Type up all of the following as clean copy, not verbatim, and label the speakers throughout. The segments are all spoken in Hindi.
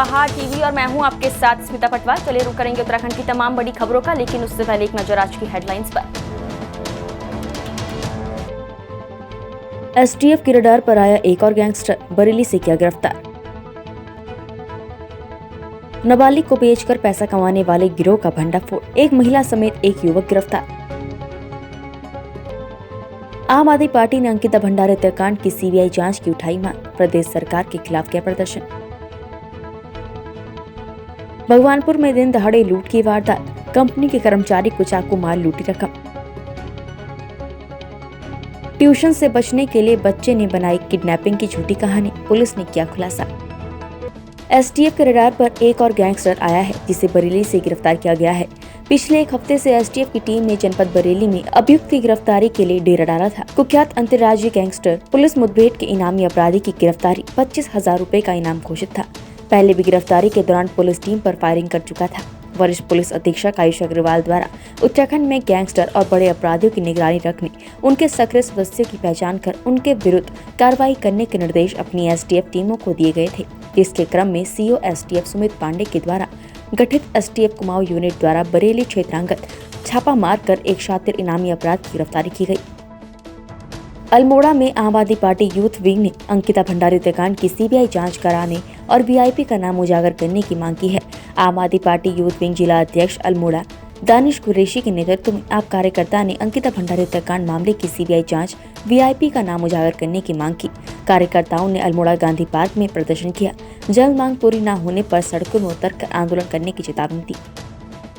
Speaker 1: पहाड़ टीवी और मैं हूं आपके साथ स्मिता पटवार। चलिए रुक करेंगे उत्तराखंड की तमाम बड़ी खबरों का, लेकिन उससे पहले एक नजर आज की हेडलाइंस पर। एसटीएफ के रडार पर आया एक और गैंगस्टर, बरेली से किया गिरफ्तार। नाबालिग को बेचकर पैसा कमाने वाले गिरोह का भंडाफोड़, एक महिला समेत एक युवक गिरफ्तार। आम आदमी पार्टी ने अंकिता भंडारी हत्याकांड की सीबीआई जांच की उठाई मांग, प्रदेश सरकार के खिलाफ किया प्रदर्शन। भगवानपुर में दिन दहाड़े लूट की वारदात, कंपनी के कर्मचारी को चाकू मार लूटी रकम। ट्यूशन से बचने के लिए बच्चे ने बनाई किडनैपिंग की झूठी कहानी, पुलिस ने किया खुलासा। एसटीएफ के रडार पर एक और गैंगस्टर आया है, जिसे बरेली से गिरफ्तार किया गया है। पिछले एक हफ्ते से एसटीएफ की टीम ने जनपद बरेली में अभियुक्त की गिरफ्तारी के लिए डेरा डाला था। कुख्यात अंतर्राज्यीय गैंगस्टर पुलिस मुठभेड़ के इनामी अपराधी की गिरफ्तारी 25,000 रुपए का इनाम घोषित था। पहले भी गिरफ्तारी के दौरान पुलिस टीम पर फायरिंग कर चुका था। वरिष्ठ पुलिस अधीक्षक आयुष अग्रवाल द्वारा उत्तराखंड में गैंगस्टर और बड़े अपराधियों की निगरानी रखने, उनके सक्रिय सदस्यों की पहचान कर उनके विरुद्ध कार्रवाई करने के निर्देश अपनी एसटीएफ टीमों को दिए गए थे। इसके क्रम में सीओ एसटीएफ सुमित पांडे के द्वारा गठित एसटीएफ कुमाऊं यूनिट द्वारा बरेली क्षेत्रांगत छापा मारकर एक शातिर इनामी अपराध की गिरफ्तारी की गई। अल्मोड़ा में आम आदमी पार्टी यूथ विंग ने अंकिता भंडारी हत्याकांड की सीबीआई जांच कराने और वीआईपी का नाम उजागर करने की मांग की है। आम आदमी पार्टी यूथ विंग जिला अध्यक्ष अल्मोड़ा दानिश कुरैशी के नेतृत्व में आप कार्यकर्ता ने अंकिता भंडारी हत्याकांड मामले की सीबीआई जांच, वीआईपी का नाम उजागर करने की मांग की। कार्यकर्ताओं ने अल्मोड़ा गांधी पार्क में प्रदर्शन किया। जल्द मांग पूरी न होने पर सड़कों में उतरकर आंदोलन करने की चेतावनी दी।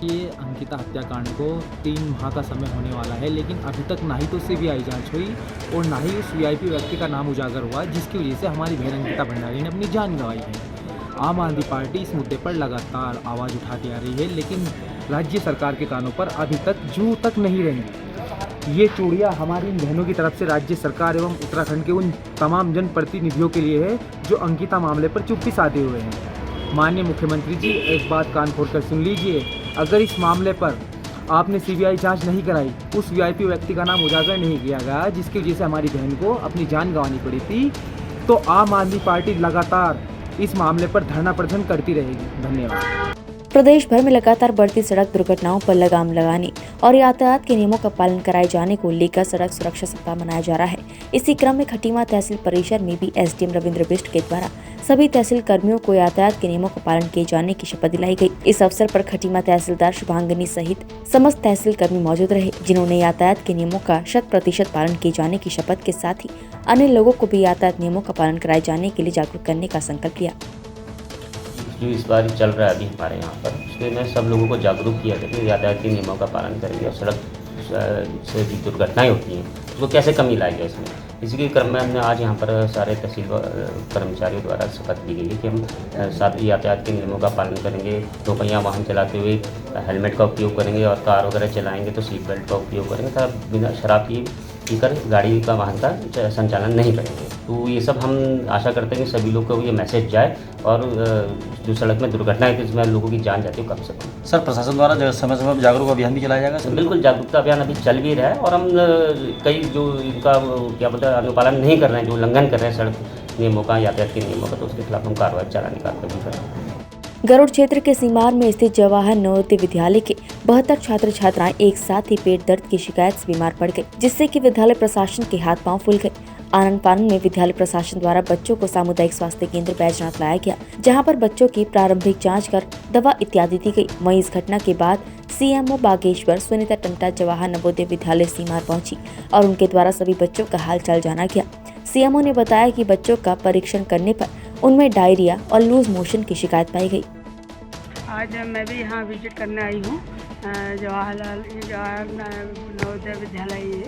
Speaker 2: ये अंकिता हत्याकांड को 3 माह का समय होने वाला है, लेकिन अभी तक ना ही तो सीबीआई जांच हुई और ना ही उस वीआईपी व्यक्ति का नाम उजागर हुआ, जिसकी वजह से हमारी बहन अंकिता भंडारी ने अपनी जान गंवाई है। आम आदमी पार्टी इस मुद्दे पर लगातार आवाज़ उठाती आ रही है, लेकिन राज्य सरकार के कानों पर अभी तक जू तक नहीं रही। ये चूड़ियाँ हमारी इन बहनों की तरफ से राज्य सरकार एवं उत्तराखंड के उन तमाम जनप्रतिनिधियों के लिए है जो अंकिता मामले पर चुप्पी साधे हुए हैं। माननीय मुख्यमंत्री जी, एक बात कान खोल कर सुन लीजिए, अगर इस मामले पर आपने सीबीआई जांच नहीं कराई, उस वीआईपी व्यक्ति का नाम उजागर नहीं किया गया जिसकी वजह से हमारी बहन को अपनी जान गंवानी पड़ी थी, तो आम आदमी पार्टी लगातार इस मामले पर धरना प्रदर्शन करती रहेगी। धन्यवाद।
Speaker 1: प्रदेश भर में लगातार बढ़ती सड़क दुर्घटनाओं पर लगाम लगाने और यातायात के नियमों का पालन कराए जाने को लेकर सड़क सुरक्षा सप्ताह मनाया जा रहा है। इसी क्रम में खटीमा तहसील परिसर में भी एसडीएम रविंद्र बिष्ट के द्वारा सभी तहसील कर्मियों को यातायात के नियमों का पालन किए जाने की शपथ दिलाई गई। इस अवसर पर खटीमा तहसीलदार शुभांगनी सहित समस्त तहसील कर्मी मौजूद रहे, जिन्होंने यातायात के नियमों का 100% पालन किए जाने की शपथ के साथ ही अन्य लोगों को भी यातायात नियमों का पालन कराए जाने के लिए जागरूक करने का संकल्प लिया।
Speaker 3: जो इस बार चल रहा है अभी हमारे यहाँ पर, उसमें मैं सब लोगों को जागरूक किया कि यातायात के नियमों का पालन करेंगे और सड़क से जो दुर्घटनाएं होती हैं उसको कैसे कमी लाई जाए। इसमें इसी के क्रम में हमने आज यहाँ पर सारे तहसील कर्मचारियों द्वारा शपथ ली गई है कि हम साथ यातायात के नियमों का पालन करेंगे। 2 पहिया वाहन चलाते हुए हेलमेट का उपयोग करेंगे और कार वगैरह चलाएँगे तो सीट बेल्ट का उपयोग करेंगे तथा बिना शराब पीकर गाड़ी का वाहन का संचालन नहीं करेंगे। तो ये सब हम आशा करते हैं कि सभी लोग को ये मैसेज जाए और जो सड़क में दुर्घटनाएं थी जिसमें लोगों की जान जाती है कम से कम।
Speaker 4: सर, प्रशासन द्वारा समय समय पर जागरूक अभियान भी चलाया जाएगा सर?
Speaker 3: बिल्कुल, जागरूकता अभियान अभी चल भी रहा है और हम कई जो इनका क्या बोलते हैं अनुपालन नहीं कर रहे हैं, जो उल्लंघन कर रहे हैं सड़क नियमों का, यातायात के नियमों का, तो उसके खिलाफ हम कार्रवाई चलाने का भी कर रहे हैं।
Speaker 1: गरुड़ क्षेत्र के सीमार में स्थित जवाहर नवोदय विद्यालय के 72 छात्र छात्राएं एक साथ ही पेट दर्द की शिकायत से बीमार पड़ गए, जिससे कि विद्यालय प्रशासन के हाथ पांव फूल गए। आनंद फानन में विद्यालय प्रशासन द्वारा बच्चों को सामुदायिक स्वास्थ्य केंद्र बैजनाथ लाया गया, जहां पर बच्चों की प्रारंभिक जांच कर दवा इत्यादि दी गई। वहीं इस घटना के बाद सीएमओ बागेश्वर सुनीता टंटा जवाहर नवोदय विद्यालय सीमार पहुंची और उनके द्वारा सभी बच्चों का हालचाल जाना गया। सीएमओ ने बताया कि बच्चों का परीक्षण करने पर उनमें डायरिया और लूज मोशन की शिकायत पाई गई।
Speaker 5: आज मैं भी यहाँ विजिट करने आई हूँ जवाहर नवोदय विद्यालय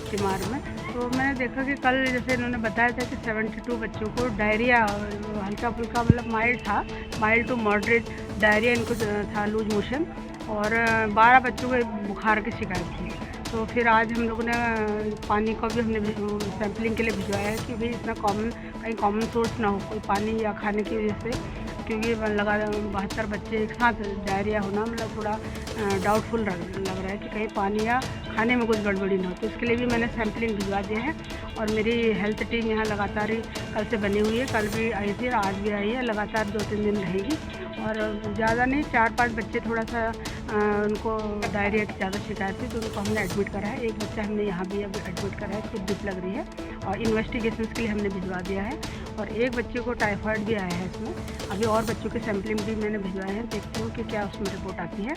Speaker 5: सीमार में। तो मैंने देखा कि कल जैसे इन्होंने बताया था कि 72 बच्चों को डायरिया हल्का फुल्का मतलब माइल्ड टू मॉडरेट डायरिया इनको था, लूज मोशन, और 12 बच्चों को बुखार की शिकायत थी। तो फिर आज हम लोगों ने पानी का भी हमने सैम्पलिंग के लिए भिजवाया है कि भाई इतना कहीं कॉमन सोर्स ना हो कोई पानी या खाने की वजह से क्योंकि लगा 72 बच्चे एक साथ डायरिया होना मतलब थोड़ा डाउटफुल लग रहा है कि कहीं पानी या खाने में कुछ गड़बड़ी ना हो। तो इसके लिए भी मैंने सैम्पलिंग भिजवा दिए हैं और मेरी हेल्थ टीम यहाँ लगातार ही कल से बनी हुई है। कल भी आई थी और आज भी आई है, लगातार 2-3 दिन रहेगी। और ज़्यादा नहीं, 4-5 बच्चे थोड़ा सा उनको डायरिया की ज़्यादा शिकायत थी तो उनको हमने एडमिट करा है। एक बच्चा हमने यहाँ भी अभी एडमिट करा है, उसको डिप लग रही है और इन्वेस्टिगेशन के लिए हमने भिजवा दिया है। और एक बच्चे को टाइफाइड भी आया है इसमें। अभी और बच्चों के सैम्पलिंग भी मैंने भिजवाए हैं, देखती हूँ कि क्या उसमें रिपोर्ट आती है।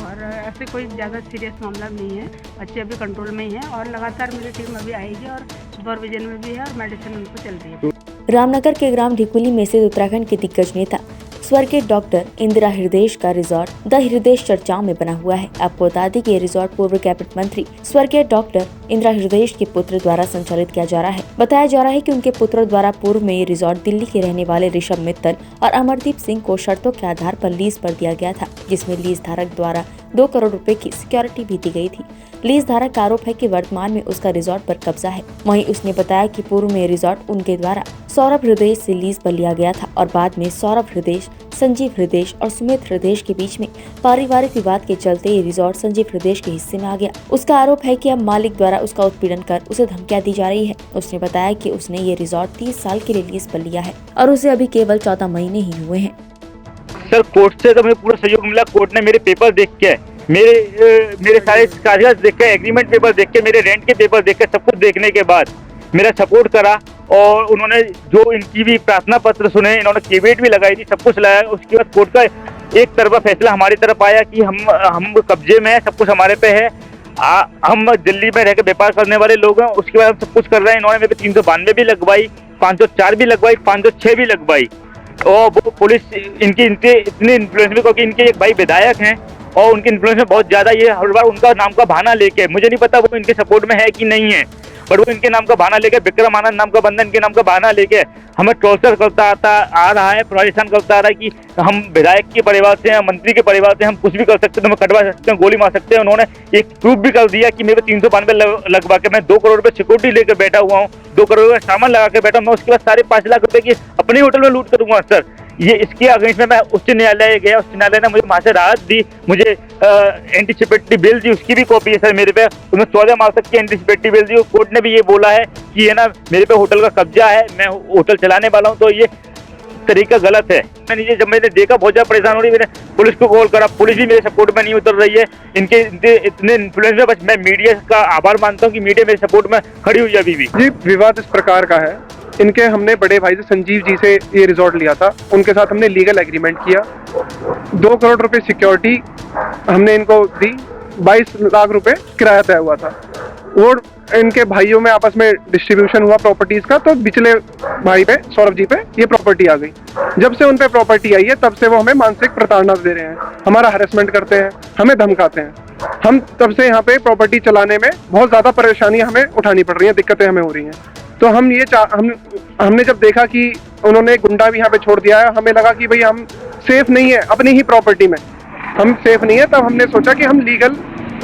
Speaker 5: और ऐसे कोई ज़्यादा सीरियस मामला नहीं है, बच्चे अभी कंट्रोल में ही हैं और लगातार मेरी टीम अभी आएगी और सुपरविजन में भी है और मेडिसिन उनको चल रही है।
Speaker 1: रामनगर के ग्राम ढिकुली में से उत्तराखंड के दिग्गज नेता स्वर्गीय डॉक्टर इंदिरा हृदयेश का रिजॉर्ट द हृदयेश चर्चाओं में बना हुआ है। आपको बता दें कि ये रिजॉर्ट पूर्व कैबिनेट मंत्री स्वर्गीय डॉक्टर इंदिरा हृदयेश के पुत्र द्वारा संचालित किया जा रहा है। बताया जा रहा है कि उनके पुत्र द्वारा पूर्व में ये रिजॉर्ट दिल्ली के रहने वाले ऋषभ मित्तल और अमरदीप सिंह को शर्तों के आधार पर लीज पर दिया गया था, जिसमें लीज धारक द्वारा 2 करोड़ रुपए की सिक्योरिटी भी दी गई थी। लीज धारक का आरोप है कि वर्तमान में उसका रिजॉर्ट पर कब्जा है। वहीं उसने बताया कि पूर्व में रिजॉर्ट उनके द्वारा सौरभ हृदयेश से लीज पर लिया गया था और बाद में सौरभ हृदयेश, संजीव हृदयेश और सुमित हृदयेश के बीच में पारिवारिक विवाद के चलते ये रिजॉर्ट संजीव हृदयेश के हिस्से में आ गया। उसका आरोप है कि अब मालिक द्वारा उसका उत्पीड़न कर उसे धमकियां दी जा रही है। उसने बताया कि उसने ये रिजॉर्ट 30 साल के लिए लीज पर लिया है और उसे अभी केवल 14 महीने ही हुए हैं।
Speaker 6: सर कोर्ट से तो मुझे पूरा सहयोग मिला। कोर्ट ने मेरे पेपर देख के, मेरे सारे कागजात देख के, एग्रीमेंट पेपर देख के, मेरे रेंट के पेपर देख के, सब कुछ देखने के बाद मेरा सपोर्ट करा और उन्होंने जो इनकी भी प्रार्थना पत्र सुने, इन्होंने केवियट भी लगाई थी, सब कुछ लगाया। उसके बाद कोर्ट का एक तरफा फैसला हमारी तरफ आया कि हम कब्जे में है, सब कुछ हमारे पे है, हम दिल्ली में रह के व्यापार करने वाले लोग हैं। उसके बाद हम सब कुछ कर रहे हैं। इन्होंने मेरे 392 भी लगवाई, 504 भी लगवाई, 506 भी लगवाई। और वो पुलिस इतनी इन्फ्लुएंस में, क्योंकि इनके एक भाई विधायक हैं और उनके इन्फ्लुएंस में बहुत ज़्यादा, ये हर बार उनका नाम का बहाना लेके, मुझे नहीं पता वो इनके सपोर्ट में है कि नहीं है, पर वो इनके नाम का बहाना लेके, विक्रम आनंद नाम का बंदा इनके नाम का बहाना लेके हमें टॉर्चर करता आ रहा है, परेशान करता आ रहा है कि हम विधायक के परिवार से हैं, मंत्री के परिवार से, हम कुछ भी कर सकते हैं, हमें कटवा सकते हैं, गोली मार सकते हैं। उन्होंने एक प्रूफ भी कर दिया कि मेरे 392 लगवा के मैं 2 करोड़ रुपये सिक्योरिटी लेकर बैठा हुआ हूँ, 2 करोड़ रुपये सामान लगा के बैठा हूँ। मैं उसके बाद 5.5 लाख रुपये की अपने होटल में लूट करूँगा सर। ये इसके अगेंस्ट में मैं उच्च न्यायालय गया, उच्च न्यायालय ने मुझे वहाँ से राहत दी, मुझे एंटीसिपेटरी बिल दी, उसकी भी कॉपी है सर मेरे पे। उसमें 14 मार्च तक की एंटीसिपेटरी बिल दी। कोर्ट ने भी ये बोला है कि है ना, मेरे पे होटल का कब्जा है, मैं होटल चलाने वाला हूँ, तो ये तरीका गलत है। जब मैंने देखा बहुत ज़्यादा परेशान हो रही, मैंने पुलिस को कॉल करा, पुलिस भी मेरे सपोर्ट में नहीं उतर रही है। इनके इतने इन्फ्लुएंस में बस मैं मीडिया का आभार मानता हूँ कि मीडिया मेरे सपोर्ट में खड़ी हुई है अभी भी।
Speaker 7: जी, विवाद इस प्रकार का है, इनके हमने बड़े भाई से संजीव जी से ये रिजॉर्ट लिया था, उनके साथ हमने लीगल एग्रीमेंट किया, 2 करोड़ रुपए सिक्योरिटी हमने इनको दी, 22 लाख रुपए किराया तय हुआ था। वो इनके भाइयों में आपस में डिस्ट्रीब्यूशन हुआ प्रॉपर्टीज का, तो पिछले भाई पे, सौरभ जी पे ये प्रॉपर्टी आ गई। जब से उन पे प्रॉपर्टी आई है तब से वो हमें मानसिक प्रताड़ना दे रहे हैं, हमारा हरेसमेंट करते हैं, हमें धमकाते हैं। हम तब से यहाँ पे प्रॉपर्टी चलाने में बहुत ज़्यादा परेशानियाँ हमें उठानी पड़ रही हैं, दिक्कतें हमें हो रही हैं। तो हम ये हमने जब देखा कि उन्होंने गुंडा भी यहाँ पे छोड़ दिया है, हमें लगा कि भाई हम सेफ नहीं है अपनी ही प्रॉपर्टी में, हम सेफ नहीं है। तब हमने सोचा कि हम लीगल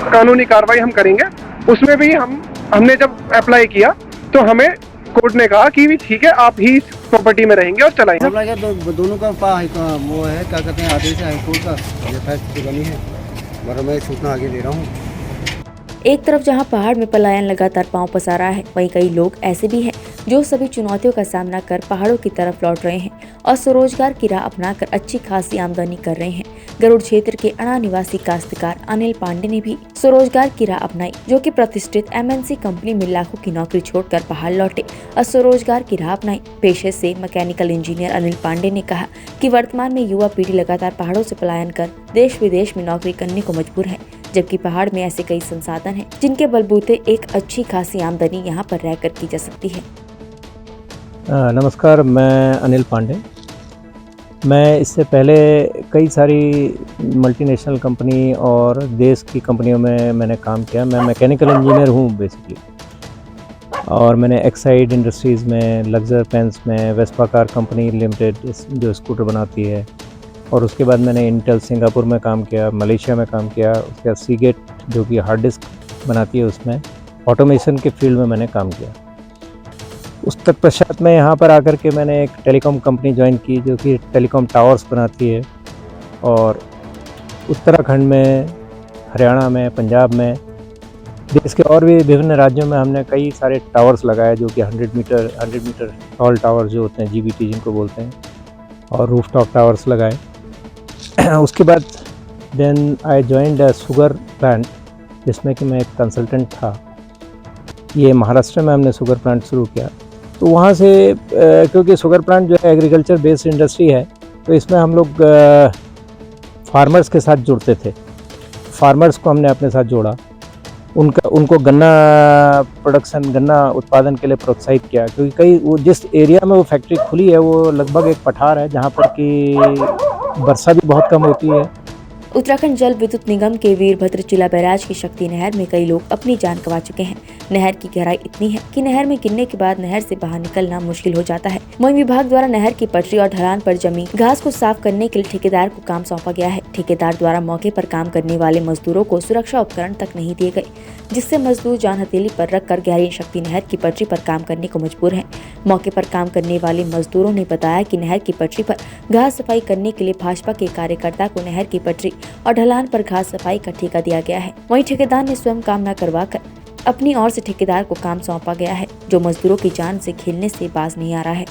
Speaker 7: कानूनी कार्रवाई हम करेंगे। उसमें भी हमने जब अप्लाई किया तो हमें कोर्ट ने कहा कि भी ठीक है, आप ही इस प्रॉपर्टी में रहेंगे और चलाएंगे।
Speaker 8: दोनों का वो है, क्या कहते हैं, आदेश है हाईकोर्ट का, ये फैसला बनी है और मैं सूचना आगे दे रहा हूँ।
Speaker 1: एक तरफ जहां पहाड़ में पलायन लगातार पांव पसार रहा है, वहीं कई लोग ऐसे भी हैं जो सभी चुनौतियों का सामना कर पहाड़ों की तरफ लौट रहे हैं और स्वरोजगार की राह अपनाकर अच्छी खासी आमदनी कर रहे हैं। गरुड़ क्षेत्र के अणा निवासी काश्तकार अनिल पांडे ने भी स्वरोजगार की राह अपनाई, जो कि प्रतिष्ठित MNC कंपनी में लाखों की नौकरी छोड़कर पहाड़ लौटे और स्वरोजगार की राह अपनाई। पेशे से मैकेनिकल इंजीनियर अनिल पांडे ने कहा कि वर्तमान में युवा पीढ़ी लगातार पहाड़ों से पलायन कर देश विदेश में नौकरी करने को मजबूर है, जबकि पहाड़ में ऐसे कई संसाधन हैं जिनके बलबूते एक अच्छी खासी आमदनी यहाँ पर रहकर की जा सकती है।
Speaker 9: नमस्कार, मैं अनिल पांडे। मैं इससे पहले कई सारी मल्टीनेशनल कंपनी और देश की कंपनियों में मैंने काम किया। मैं मैकेनिकल इंजीनियर हूँ बेसिकली, और मैंने एक्साइड इंडस्ट्रीज़ में, लग्जर पेंस में, वेस्पा कार कंपनी लिमिटेड जो स्कूटर बनाती है, और उसके बाद मैंने इंटेल सिंगापुर में काम किया, मलेशिया में काम किया। उसके बाद सीगेट जो कि हार्ड डिस्क बनाती है, उसमें ऑटोमेशन के फील्ड में मैंने काम किया। उस तत्पश्चात में यहाँ पर आकर के मैंने एक टेलीकॉम कंपनी ज्वाइन की जो कि टेलीकॉम टावर्स बनाती है, और उत्तराखंड में, हरियाणा में, पंजाब में, देश के और भी विभिन्न राज्यों में हमने कई सारे टावर्स लगाए जो कि 100 मीटर टॉल टावर जो होते हैं, GBT जिनको बोलते हैं, और रूफटॉप टावर्स लगाए। उसके बाद then I joined a sugar plant जिसमें कि मैं एक कंसल्टेंट था। ये महाराष्ट्र में हमने शुगर प्लांट शुरू किया। तो वहाँ से क्योंकि शुगर प्लांट जो है एग्रीकल्चर बेस्ड इंडस्ट्री है, तो इसमें हम लोग फार्मर्स के साथ जुड़ते थे। फार्मर्स को हमने अपने साथ जोड़ा, उनको गन्ना प्रोडक्शन, गन्ना उत्पादन के लिए प्रोत्साहित किया, क्योंकि वो जिस एरिया में वो फैक्ट्री खुली है वो लगभग एक पठार है जहाँ पर कि वर्षा भी बहुत कम होती है।
Speaker 1: उत्तराखंड जल विद्युत निगम के वीरभद्र चिला बैराज की शक्ति नहर में कई लोग अपनी जान गंवा चुके हैं। नहर की गहराई इतनी है कि नहर में गिरने के बाद नहर से बाहर निकलना मुश्किल हो जाता है। वहीं विभाग द्वारा नहर की पटरी और ढलान पर जमी घास को साफ करने के लिए ठेकेदार को काम सौंपा गया है। ठेकेदार द्वारा मौके पर काम करने वाले मजदूरों को सुरक्षा उपकरण तक नहीं दिए गए, जिससे मजदूर जान हथेली पर रखकर गहरी शक्ति नहर की पटरी पर काम करने को मजबूर हैं। मौके पर काम करने वाले मजदूरों ने बताया कि नहर की पटरी पर घास सफाई करने के लिए भाजपा के कार्यकर्ता को नहर की पटरी और ढलान पर घास सफाई का ठेका दिया गया है। वहीं ठेकेदार ने स्वयं काम न करवाकर अपनी ओर से ठेकेदार को काम सौंपा गया है, जो मजदूरों की जान से खेलने से बाज नहीं आ रहा है।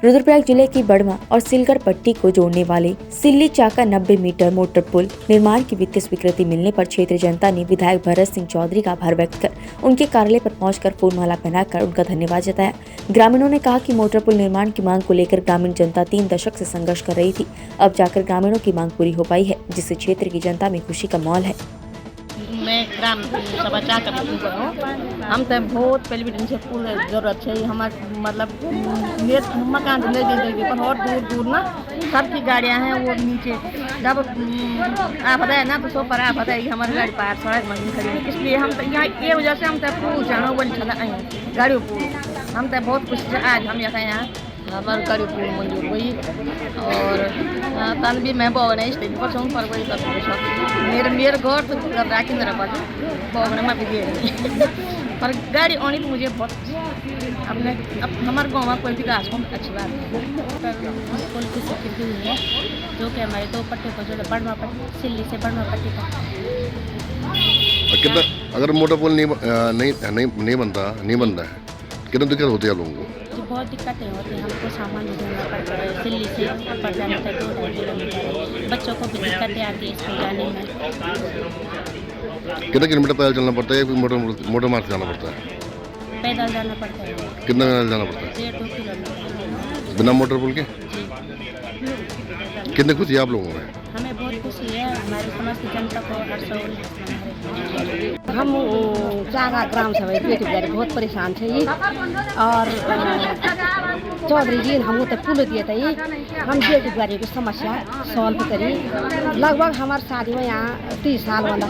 Speaker 1: रुद्रप्रयाग जिले की बड़मा और सिलगढ़ पट्टी को जोड़ने वाले सिल्ली चाका 90 मीटर मोटर पुल निर्माण की वित्तीय स्वीकृति मिलने पर क्षेत्रीय जनता ने विधायक भरत सिंह चौधरी का आभार व्यक्त कर उनके कार्यालय पर पहुंचकर फूलमाला पहनाकर उनका धन्यवाद जताया। ग्रामीणों ने कहा कि मोटर पुल निर्माण की मांग को लेकर ग्रामीण जनता 3 दशक से संघर्ष कर रही थी। अब जाकर ग्रामीणों की मांग पूरी हो पाई है, जिससे क्षेत्र की जनता में खुशी का माहौल है।
Speaker 10: मैं ग्राम सभा चाका हूँ। हम तो बहुत पहले दिन से पुल जरूरत है। हमारे मतलब मकान पर और दूर ना सबकी गाड़ियाँ हैं, वो नीचे जब आप है ना तो सो पर आप है हमारी गाड़ी पार सड़क मशीन खड़ी है, इसलिए हम तो यहाँ ये वजह से हम तो पुल जाना वो चला आए गाड़ी पुल। हम तो बहुत खुश है आज हम यहाँ हमारे गाड़ी पुल मंजूर हुई, और तन भी मैं बोगने स्टेज पर छूँ पर वही सब मेरे घर तो राखी मेरा पास बोगने में भी गए पर गाड़ी आनी तो मुझे बहुत अब हमारे गाँव में कोई भी घास को अच्छी बात है। पुल की स्वीकृति हुई है जो कि हमारे 2 पट्टे को जो बड़मा पट्टी सिल्ली से बड़मा पट्टी का।
Speaker 11: कितना अगर मोटर पुल नहीं बनता है कितनी दिक्कत होती है आप लोगों को?
Speaker 10: बहुत दिक्कतें होती हैं, हमको सामान ढूंढना पड़ता है, दिल्ली से ऊपर जाना था 2-2 किलोमीटर, बच्चों को भी दिक्कतें आती है स्कूल जाने में।
Speaker 11: कितना किलोमीटर पैदल चलना पड़ता है या मोटर मार्ग जाना पड़ता है?
Speaker 10: पैदल जाना पड़ता है।
Speaker 11: कितना पैदल जाना पड़ता है?
Speaker 10: 1.5-2 किलोमीटर
Speaker 11: बिना मोटर पुल के। कितनी खुशी है आप लोगों में?
Speaker 10: हमें बहुत खुशी है, हमारी समस्त जनता को हर्ष।
Speaker 12: हम चागा ग्राम सभा बेटी बहुत परेशान थे और चौधरी जी हम तो पुल दिए थे, हम बेटी की समस्या सॉल्व करी। लगभग हमारे शादी में यहाँ 30 साल वाला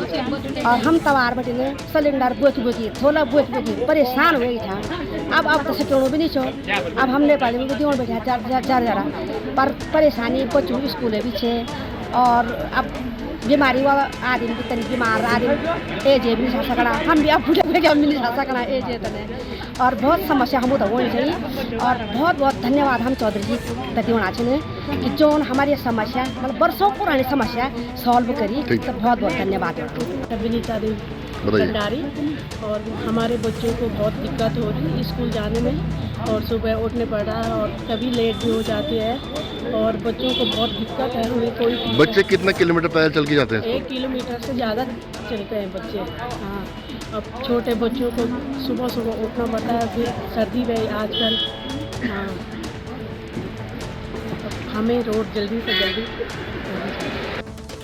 Speaker 12: और हम तवार बटी ने सिलेंडर बोकी थोड़ा बोकी परेशान हो गई था। अब तो सिटोड़ो भी नहीं छो, अब हमने पाली में दियों बैठा जरा पर परेशानी बच्चों स्कूल भी छे, और अब बीमारी वाला आदमी भी तनी बीमार आदमी एज भी नहीं सकना, हम भी अब बुढ़े हम भी नहीं सकना एज तने, और बहुत समस्या हम तो होनी चाहिए। और बहुत बहुत धन्यवाद हम चौधरी जी देना चाहिए कि जो हमारी समस्या मतलब बरसों पुरानी समस्या सॉल्व करी, तो बहुत बहुत धन्यवाद।
Speaker 13: विनीता देवी भंडारी, और हमारे बच्चों को बहुत दिक्कत हो रही है स्कूल जाने में, और सुबह उठने पड़ रहा है और कभी लेट भी हो जाते हैं, और बच्चों को बहुत दिक्कत है। हमें कोई
Speaker 11: बच्चे कितना किलोमीटर पैदल चल के जाते हैं?
Speaker 13: 1 किलोमीटर से ज़्यादा चलते हैं बच्चे। हाँ, अब छोटे बच्चों को सुबह उठना पड़ता है, फिर सर्दी में आजकल। हाँ, हमें रोड जल्दी से जल्दी।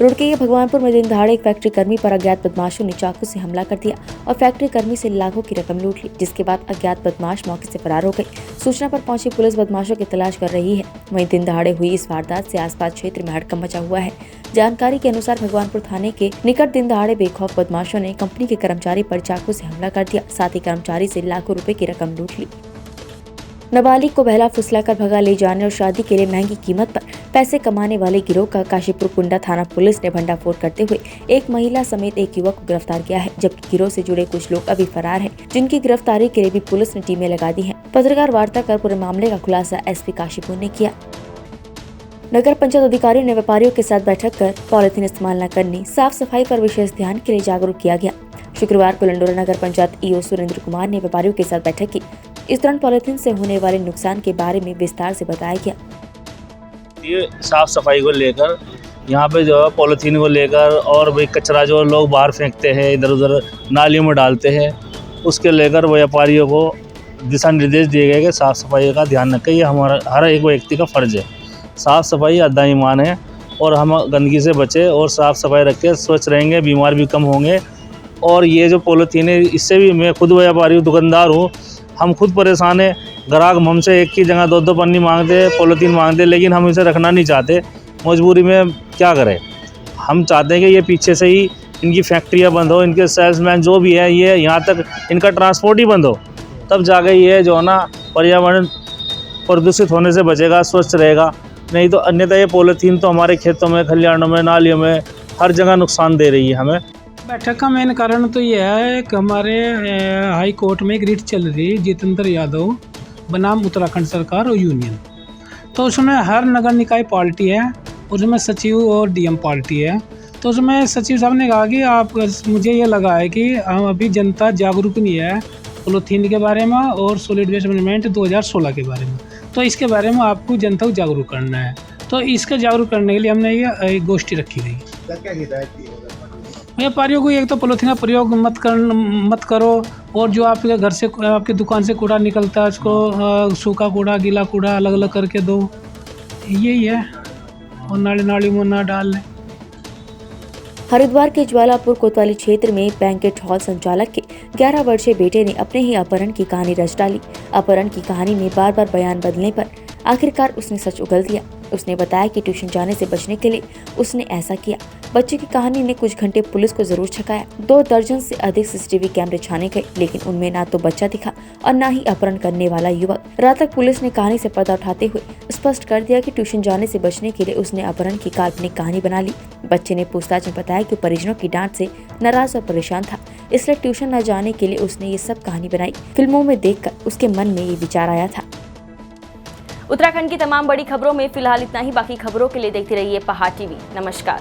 Speaker 1: रोड के भगवानपुर में दिन दहाड़े एक फैक्ट्री कर्मी पर अज्ञात बदमाशों ने चाकू से हमला कर दिया और फैक्ट्री कर्मी से लाखों की रकम लूट ली, जिसके बाद अज्ञात बदमाश मौके से फरार हो गए। सूचना पर पहुंची पुलिस बदमाशों की तलाश कर रही है। वहीं दिन दहाड़े हुई इस वारदात से आसपास क्षेत्र में हड़कंप मचा हुआ है। जानकारी के अनुसार भगवानपुर थाने के निकट दिन दहाड़े बेखौफ बदमाशों ने कंपनी के कर्मचारी पर चाकू से हमला कर दिया, साथ ही कर्मचारी से लाखों रुपए की रकम लूट ली। नाबालिग को बहला फुसलाकर भगा ले जाने और शादी के लिए महंगी कीमत पर पैसे कमाने वाले गिरोह का काशीपुर कुंडा थाना पुलिस ने भंडाफोड़ करते हुए एक महिला समेत एक युवक को गिरफ्तार किया है, जबकि गिरोह से जुड़े कुछ लोग अभी फरार हैं, जिनकी गिरफ्तारी के लिए भी पुलिस ने टीमें लगा दी हैं। पत्रकार वार्ता कर पूरे मामले का खुलासा एसपी काशीपुर ने किया। नगर पंचायत अधिकारियों ने व्यापारियों के साथ बैठक कर पॉलिथीन इस्तेमाल न करने, साफ सफाई पर विशेष ध्यान के लिए जागरूक किया गया। शुक्रवार को लंडोरा नगर पंचायत ईओ सुरेंद्र कुमार ने व्यापारियों के साथ बैठक की। इस दौरान पॉलिथीन से होने वाले नुकसान के बारे में विस्तार से बताया गया।
Speaker 14: ये साफ सफाई को लेकर यहाँ पे जो है पॉलिथीन को लेकर और भाई कचरा जो लोग बाहर फेंकते हैं, इधर उधर नालियों में डालते हैं, उसके लेकर व्यापारियों को दिशा निर्देश दिए गए कि साफ सफाई का ध्यान रखें। ये हमारा हर एक व्यक्ति का फर्ज है। साफ सफाई आधा ईमान है और हम गंदगी से बचे और साफ सफाई रख के स्वच्छ रहेंगे, बीमार भी कम होंगे। और ये जो पॉलिथीन है, इससे भी मैं खुद व्यापारी हूँ, दुकानदार हूँ, हम खुद परेशान है। ग्राहक हमसे एक की जगह दो पन्नी मांगते, पॉलिथीन मांगते, लेकिन हम इसे रखना नहीं चाहते। मजबूरी में क्या करें। हम चाहते हैं कि ये पीछे से ही इनकी फैक्ट्रियाँ बंद हो, इनके सेल्समैन जो भी है ये यहाँ तक इनका ट्रांसपोर्ट ही बंद हो, तब जाके ये जो है ना पर्यावरण प्रदूषित होने से बचेगा, स्वच्छ रहेगा। नहीं तो अन्यथा ये पॉलिथीन तो हमारे खेतों में, खलिहानों में, नालियों में हर जगह नुकसान दे रही है हमें।
Speaker 15: बैठक का मेन कारण तो यह है कि हमारे हाई कोर्ट में एक रिट चल रही है जितेंद्र यादव बनाम उत्तराखंड सरकार और यूनियन। तो उसमें हर नगर निकाय पार्टी है, उसमें सचिव और डीएम पार्टी है। तो उसमें सचिव साहब ने कहा कि आप, मुझे ये लगा है कि हम अभी जनता जागरूक नहीं है पॉलीथीन के बारे में और सॉलिड वेस्ट मैनेजमेंट 2016 के बारे में। तो इसके बारे में आपको जनता को जागरूक करना है। तो इसके जागरूक करने के लिए हमने ये गोष्ठी रखी गई। व्यापारियों को एक तो पॉलीथीन का प्रयोग मत करो, और जो आपके घर से, आपकी दुकान से कूड़ा निकलता है उसको सूखा कूड़ा, गीला कूड़ा अलग अलग करके दो, यही है। और नाली में ना डाल लें।
Speaker 1: हरिद्वार के ज्वालापुर कोतवाली क्षेत्र में बैंकेट हॉल संचालक के 11 वर्षीय बेटे ने अपने ही अपहरण की कहानी रच डाली। अपहरण की कहानी में बार बार बयान बदलने पर आखिरकार उसने सच उगल दिया। उसने बताया कि ट्यूशन जाने से बचने के लिए उसने ऐसा किया। बच्चे की कहानी ने कुछ घंटे पुलिस को जरूर छकाया। 2 दर्जन से अधिक सीसीटीवी कैमरे छाने गए, लेकिन उनमें ना तो बच्चा दिखा और ना ही अपहरण करने वाला युवक। रात तक पुलिस ने कहानी से पर्दा उठाते हुए स्पष्ट कर दिया कि ट्यूशन जाने से बचने के लिए उसने अपहरण की काल्पनिक कहानी बना ली। बच्चे ने पूछताछ में बताया कि परिजनों की डांट से नाराज और परेशान था, इसलिए ट्यूशन न जाने के लिए उसने ये सब कहानी बनाई। फिल्मों में देखकर उसके मन में ये विचार आया था।
Speaker 16: उत्तराखंड की तमाम बड़ी खबरों में फिलहाल इतना ही। बाकी खबरों के लिए देखते रहिए पहाड़ टीवी। नमस्कार।